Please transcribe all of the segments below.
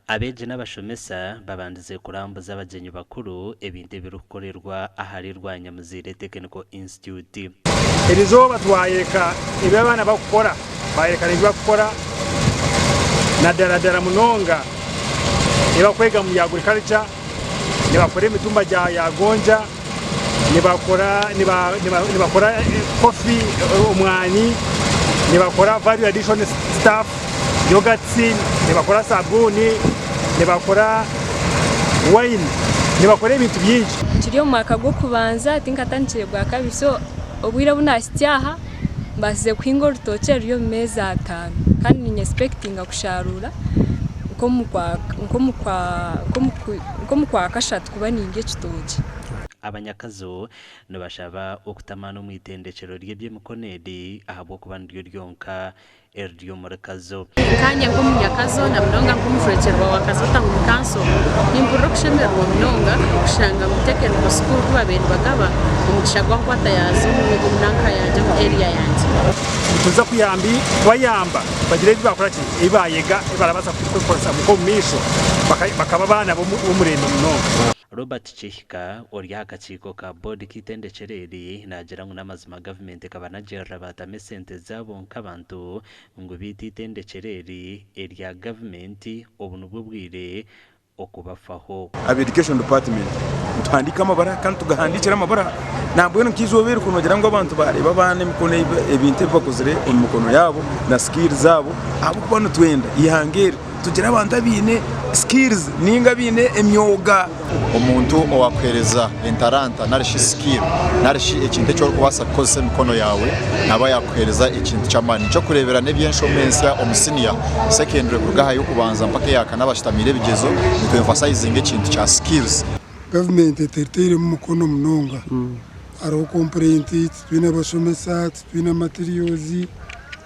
abeje n'abashomesa babandize kurambuza abagenyi bakuru ebintu birukorerwa ahari Rwanyamuzire Technical Institute. Erizo batwayeka ibabana bakukora bayeka n'ibakukora na daradara munonga nibakwega mu agriculture nibakora imitumba ya gonja nibakora coffee umwani nibakora value addition stuff yogurt nibakora sabuni nibakora wine nibakora ibintu byinshi kiriyo mwaka go kubanza tinkatangiye bwa kabiso obwira bunasityaha basize kwingo rutoke ryo meza 5 kandi ni expectinga kusharura uko mukwa kashatu kuba ninge kitoki abanyakazo nabashaba okutamana mu itendekero ry'eby'emukonedi ahabo kubandyo ryonka eryo murakazo kanya ko munyakazo na mnonga ko mufrecherwa wakazo tangu kanso nimpuro kushemerwa mnonga kushanga mutekero ku school babiri bagaba umushagwa kwata yazo mu nanka yaje mu area yanje tuza kuyambi bayamba bagire bakora ki ibayega barabasa kwikosa mu komisho bakaba bana bo murendo mnonga. Robert Chihika ori akachiko ka board kitendekereri nagira ngo namazima government kabanagera batame sente zabo nkabantu ngo biti tendekereri area government obunubwo bwire okubafaho education department twandika amabara kandi tugahandikira amabara ntabwo nkizobera kunogira ngo abantu bareba bane mukone ebintu bakozere umukono yabo na skills zabo abo kubona twenda ihangere tugira abantu abine skills ninga bine emyoga umuntu owakwereza entaranta narishi skill narishi ikintu cyo kubasa kose mikono yawe naba yakwereza ikintu cyamani cyo kurebera nebyenshomensi ya omusiniya secondary kugaha yo kubanza mpaka yakanabashitamire bigezo to emphasizing ikintu cya skills. Government etertere mu mukono munonga aro complaint twina bashomesa twina materials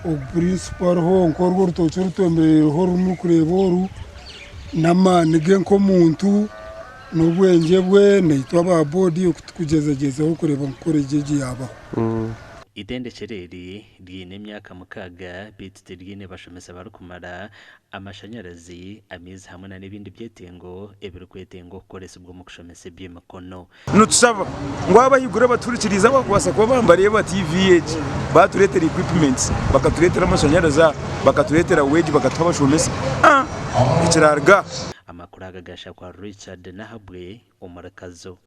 o principal ho nkorwo rutocho rutombe ho rumu kureboru namane genko muntu n'ubwenge bwe nitwa ba body kugezageza kureba mukorejeje yaba itendekereri ryine myaka mukaga bitite ryine bashomesa barukumara amashanyarazi amizi hamwe na n'ibindi byetengo ebirukwetengo koresa ubwo mukushomesa by'emakono nutusaba ngo abayigure baturikiriza bakwasa ko bambariye ba TVH baturetera equipments bakaturetera amashanyarazi bakaturetera wage bakatwabashomesa ikirarga amakuru agagasha kwa Richard Nahabwe umurakazo.